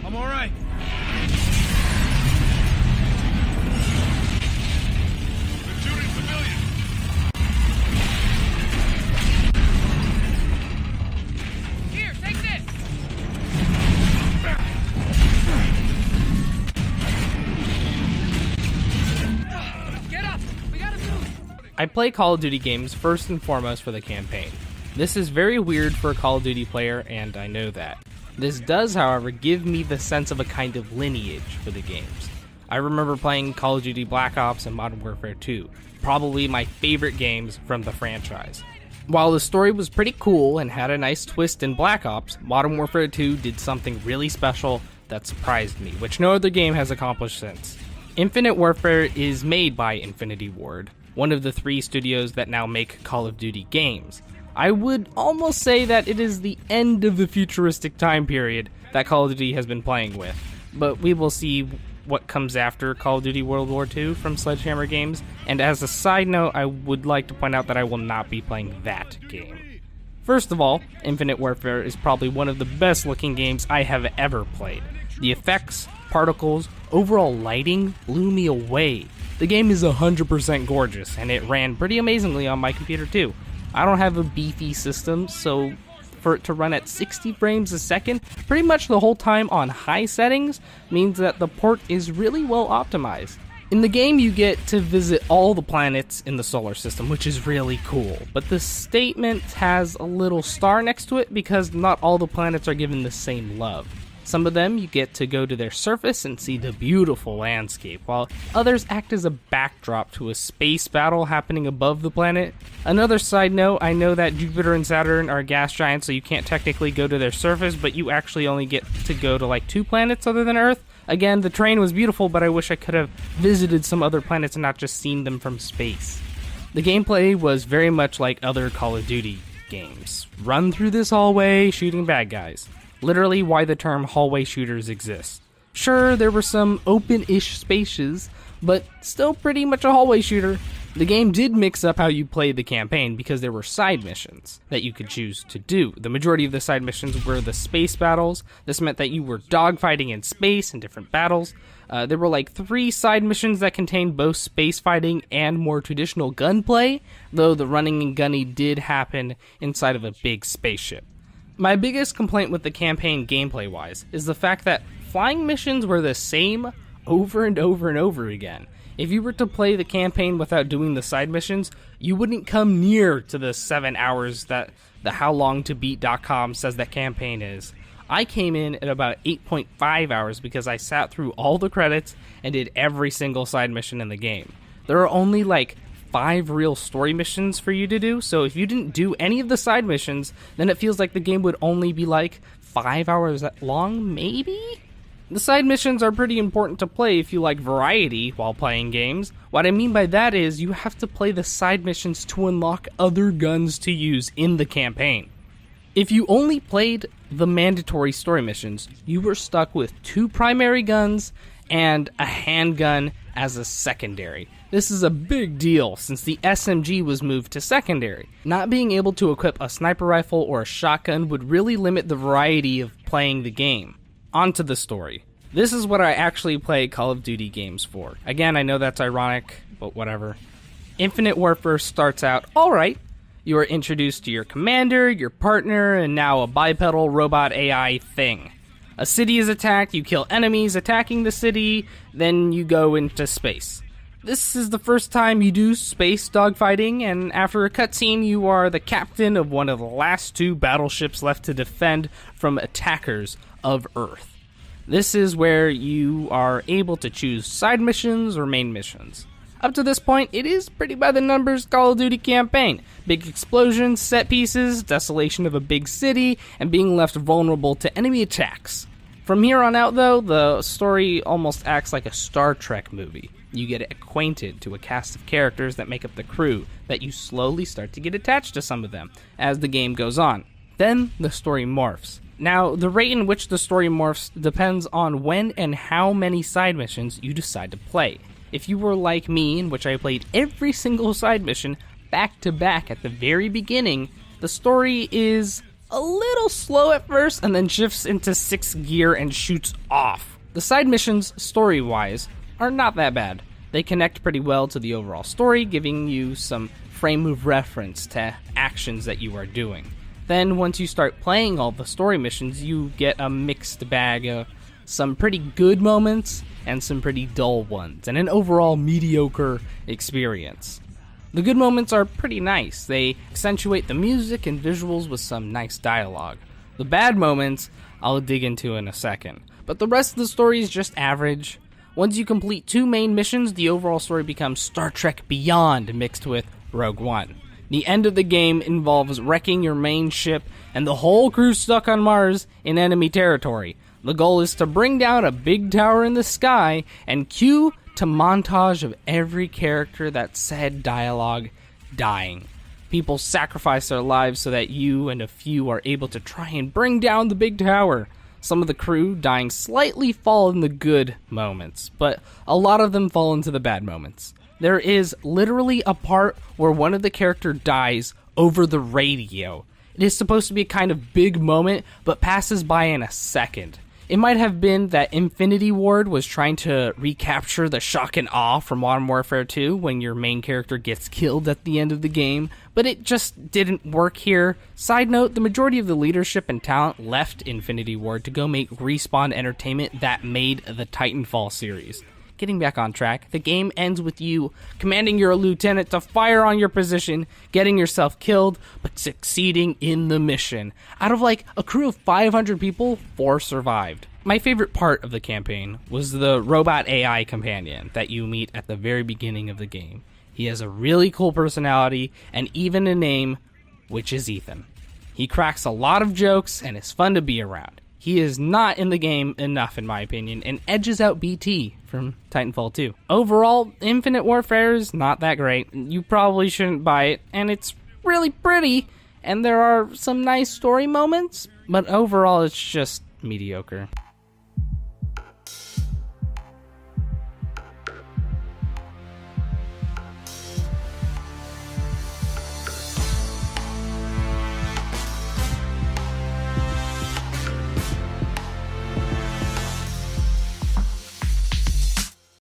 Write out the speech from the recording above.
I'm all right. They're shooting civilians. Here, take this. Get up. We gotta move. I play Call of Duty games first and foremost for the campaign. This is very weird for a Call of Duty player, and I know that. This does, however, give me the sense of a kind of lineage for the games. I remember playing Call of Duty Black Ops and Modern Warfare 2, probably my favorite games from the franchise. While the story was pretty cool and had a nice twist in Black Ops, Modern Warfare 2 did something really special that surprised me, which no other game has accomplished since. Infinite Warfare is made by Infinity Ward, one of the 3 studios that now make Call of Duty games. I would almost say that it is the end of the futuristic time period that Call of Duty has been playing with, but we will see what comes after Call of Duty World War II from Sledgehammer Games, and as a side note, I would like to point out that I will not be playing that game. First of all, Infinite Warfare is probably one of the best looking games I have ever played. The effects, particles, overall lighting blew me away. The game is 100% gorgeous, and it ran pretty amazingly on my computer too. I don't have a beefy system, so for it to run at 60 frames a second, pretty much the whole time on high settings, means that the port is really well optimized. In the game, you get to visit all the planets in the solar system, which is really cool, but the statement has a little star next to it because not all the planets are given the same love. Some of them you get to go to their surface and see the beautiful landscape, while others act as a backdrop to a space battle happening above the planet. Another side note, I know that Jupiter and Saturn are gas giants, so you can't technically go to their surface, but you actually only get to go to like 2 planets other than Earth. Again, the terrain was beautiful, but I wish I could have visited some other planets and not just seen them from space. The gameplay was very much like other Call of Duty games. Run through this hallway, shooting bad guys. Literally why the term hallway shooters exists. Sure, there were some open-ish spaces, but still pretty much a hallway shooter. The game did mix up how you played the campaign because there were side missions that you could choose to do. The majority of the side missions were the space battles. This meant that you were dogfighting in space in different battles. There were like 3 side missions that contained both space fighting and more traditional gunplay, though the running and gunning did happen inside of a big spaceship. My biggest complaint with the campaign gameplay-wise is the fact that flying missions were the same over and over and over again. If you were to play the campaign without doing the side missions, you wouldn't come near to the 7 hours that the howlongtobeat.com says that campaign is. I came in at about 8.5 hours because I sat through all the credits and did every single side mission in the game. There are only like 5 real story missions for you to do, so if you didn't do any of the side missions, then it feels like the game would only be like 5 hours long, maybe? The side missions are pretty important to play if you like variety while playing games. What I mean by that is you have to play the side missions to unlock other guns to use in the campaign. If you only played the mandatory story missions, you were stuck with 2 primary guns and a handgun as a secondary. This is a big deal since the SMG was moved to secondary. Not being able to equip a sniper rifle or a shotgun would really limit the variety of playing the game. On to the story. This is what I actually play Call of Duty games for. Again, I know that's ironic, but whatever. Infinite Warfare starts out alright. You are introduced to your commander, your partner, and now a bipedal robot AI thing. A city is attacked, you kill enemies attacking the city, then you go into space. This is the first time you do space dogfighting, and after a cutscene you are the captain of one of the last 2 battleships left to defend from attackers of Earth. This is where you are able to choose side missions or main missions. Up to this point, it is pretty by the numbers Call of Duty campaign. Big explosions, set pieces, desolation of a big city, and being left vulnerable to enemy attacks. From here on out though, the story almost acts like a Star Trek movie. You get acquainted to a cast of characters that make up the crew, that you slowly start to get attached to some of them as the game goes on. Then the story morphs. Now, the rate in which the story morphs depends on when and how many side missions you decide to play. If you were like me, in which I played every single side mission back to back at the very beginning, the story is a little slow at first and then shifts into 6th gear and shoots off. The side missions, story-wise, are not that bad. They connect pretty well to the overall story, giving you some frame of reference to actions that you are doing. Then once you start playing all the story missions, you get a mixed bag of some pretty good moments and some pretty dull ones, and an overall mediocre experience. The good moments are pretty nice. They accentuate the music and visuals with some nice dialogue. The bad moments, I'll dig into in a second. But the rest of the story is just average. Once you complete 2 main missions, the overall story becomes Star Trek Beyond mixed with Rogue One. The end of the game involves wrecking your main ship and the whole crew stuck on Mars in enemy territory. The goal is to bring down a big tower in the sky and cue to montage of every character that said dialogue dying. People sacrifice their lives so that you and a few are able to try and bring down the big tower. Some of the crew dying slightly fall in the good moments, but a lot of them fall into the bad moments. There is literally a part where one of the characters dies over the radio. It is supposed to be a kind of big moment, but passes by in a second. It might have been that Infinity Ward was trying to recapture the shock and awe from Modern Warfare 2 when your main character gets killed at the end of the game, but it just didn't work here. Side note, the majority of the leadership and talent left Infinity Ward to go make Respawn Entertainment that made the Titanfall series. Getting back on track, the game ends with you commanding your lieutenant to fire on your position, getting yourself killed, but succeeding in the mission. Out of like a crew of 500 people, 4 survived. My favorite part of the campaign was the robot AI companion that you meet at the very beginning of the game. He has a really cool personality and even a name, which is Ethan. He cracks a lot of jokes and is fun to be around. He is not in the game enough, in my opinion, and edges out BT from Titanfall 2. Overall, Infinite Warfare is not that great. You probably shouldn't buy it, and it's really pretty, and there are some nice story moments, but overall it's just mediocre.